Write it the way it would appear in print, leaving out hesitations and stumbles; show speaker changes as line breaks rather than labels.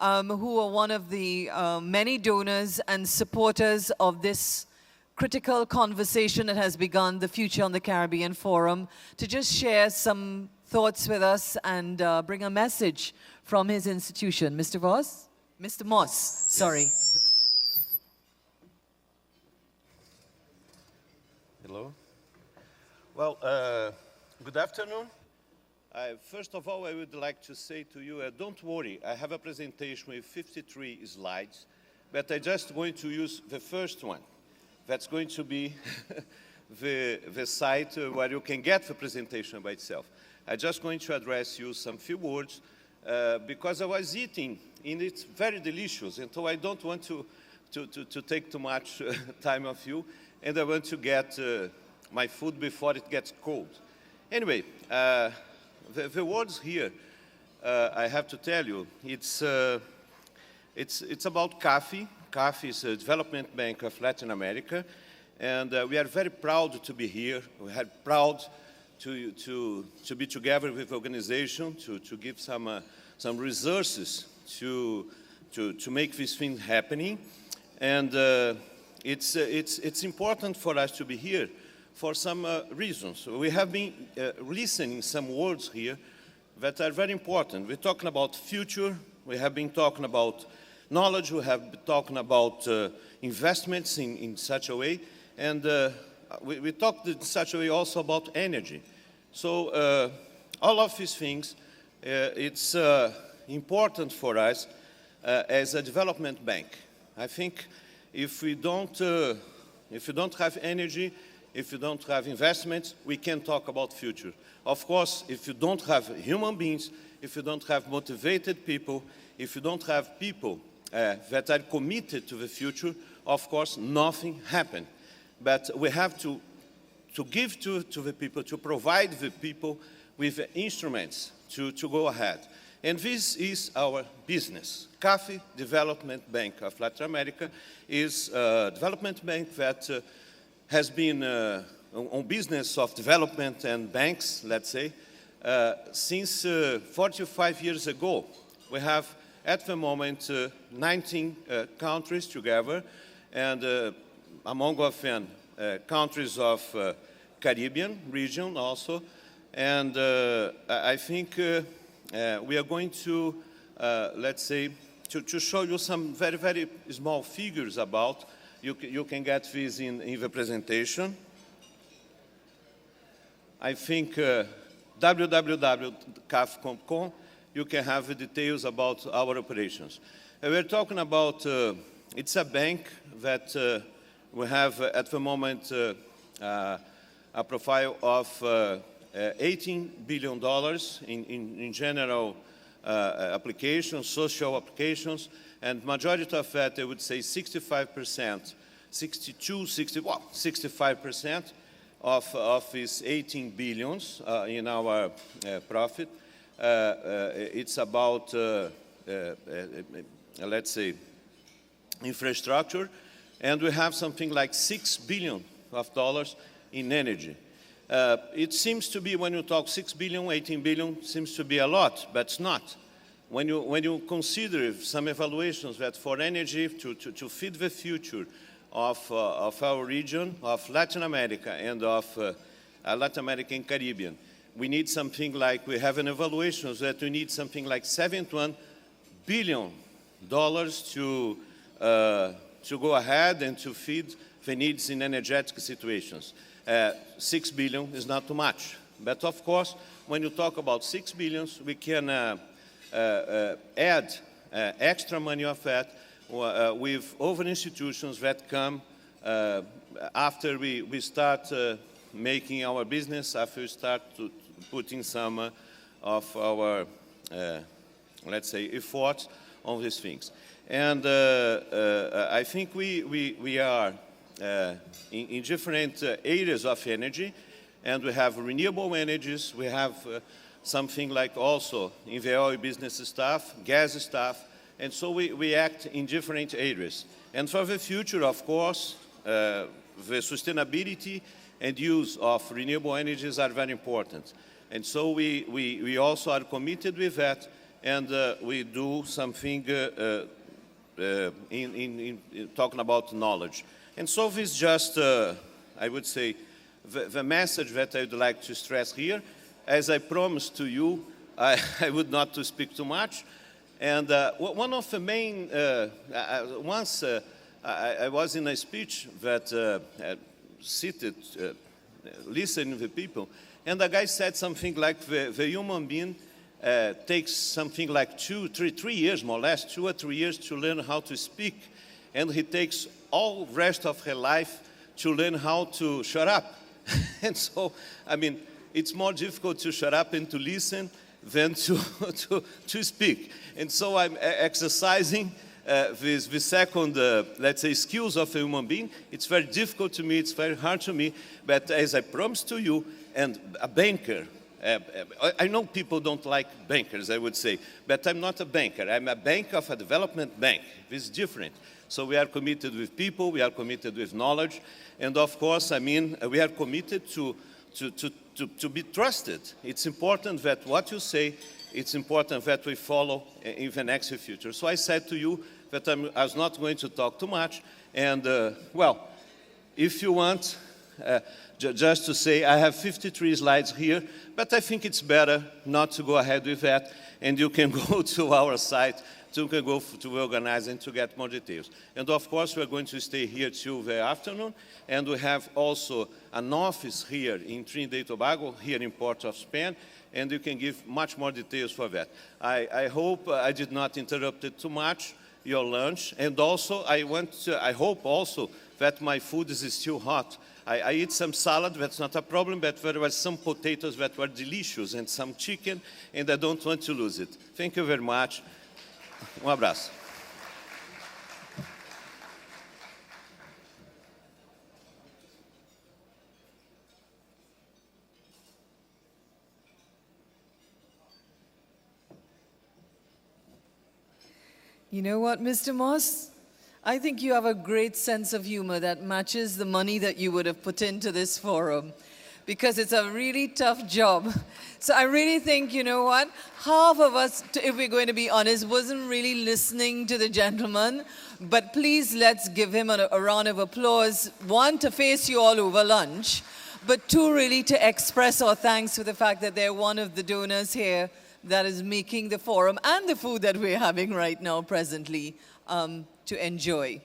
who are one of the many donors and supporters of this critical conversation that has begun, the Future on the Caribbean Forum, to just share some thoughts with us and bring a message from his institution. Mr. Voss? Mr. Moss, sorry.
Hello. Well, good afternoon. First of all, I would like to say to you, don't worry, I have a presentation with 53 slides, but I'm just going to use the first one. That's going to be the site where you can get the presentation by itself. I'm just going to address you some few words because I was eating, and it's very delicious, and so I don't want to take too much time of you, and I want to get my food before it gets cold. Anyway, the words here, I have to tell you, it's about CAFI. CAFI is a development bank of Latin America, and we are very proud to be here. We are proud to be together with the organization, to give some resources to make this thing happening. And it's important for us to be here for some reasons. We have been listening some words here that are very important. We're talking about future. We have been talking about knowledge. We have been talking about investments in such a way. And we talked in such a way also about energy. So all of these things, it's important for us as a development bank. I think if we don't have energy, if you don't have investments, we can talk about future. Of course, if you don't have human beings, if you don't have motivated people, if you don't have people that are committed to the future, of course, nothing happens. But we have to give to the people, to provide the people with instruments to go ahead. And this is our business. CAFI, Development Bank of Latin America, is a development bank that has been on business of development and banks, let's say, since 45 years ago. We have, at the moment, 19 countries together, and among them, countries of Caribbean region also. And I think we are going to, let's say, to show you some very, very small figures about. You can get this in the presentation. I think www.caf.com, you can have the details about our operations. We're talking about, it's a bank that we have at the moment a profile of $18 billion in general applications, social applications, and majority of that, I would say 65%, 65% of these 18 billions in our profit. It's about, let's say, infrastructure, and we have something like $6 billion in energy. It seems to be, when you talk 6 billion, 18 billion, seems to be a lot, but it's not. When you consider some evaluations that for energy to feed the future of our region, of Latin America and of Latin America and Caribbean, we need something like, we have an evaluation that we need something like $71 billion to go ahead and to feed the needs in energetic situations. 6 billion is not too much. But of course, when you talk about 6 billion, we can add extra money of that with other institutions that come after we start making our business, after we start putting some of our, let's say, efforts on these things. And I think we are in different areas of energy, and we have renewable energies, we have something like also in the oil business stuff, gas stuff, and so we act in different areas. And for the future, of course, the sustainability and use of renewable energies are very important. And so we also are committed with that, and we do something in talking about knowledge. And so this is just, I would say, the message that I would like to stress here. As I promised to you, I would not to speak too much. And one of the main, once I was in a speech that seated, listening to people, and the guy said something like the human being takes something like 3 years, more or less, 2 or 3 years to learn how to speak. And he takes all the rest of her life to learn how to shut up. And so, I mean, it's more difficult to shut up and to listen than to speak. And so I'm exercising the second, let's say, skills of a human being. It's very difficult to me, it's very hard to me, but as I promised to you, and a banker, I know people don't like bankers, I would say, but I'm not a banker. I'm a banker of a development bank. It's different. So we are committed with people, we are committed with knowledge, and of course, I mean, we are committed to be trusted. It's important that what you say, it's important that we follow in the next future. So I said to you that I was not going to talk too much, and well, if you want, just to say, I have 53 slides here, but I think it's better not to go ahead with that, and you can go to our site, you can go to organizing to get more details. And of course, we're going to stay here till the afternoon, and we have also an office here in Trinidad and Tobago, here in Port of Spain, and you can give much more details for that. I hope I did not interrupt it too much, your lunch, and also I hope also that my food is still hot. I eat some salad, that's not a problem, but there were some potatoes that were delicious and some chicken, and I don't want to lose it. Thank you very much. Abraço.
You know what, Mr. Moss? I think you have a great sense of humor that matches the money that you would have put into this forum, because it's a really tough job. So I really think, you know what, half of us, if we're going to be honest, wasn't really listening to the gentleman, but please let's give him a round of applause. One, to face you all over lunch, but two, really to express our thanks for the fact that they're one of the donors here that is making the forum and the food that we're having right now presently to enjoy.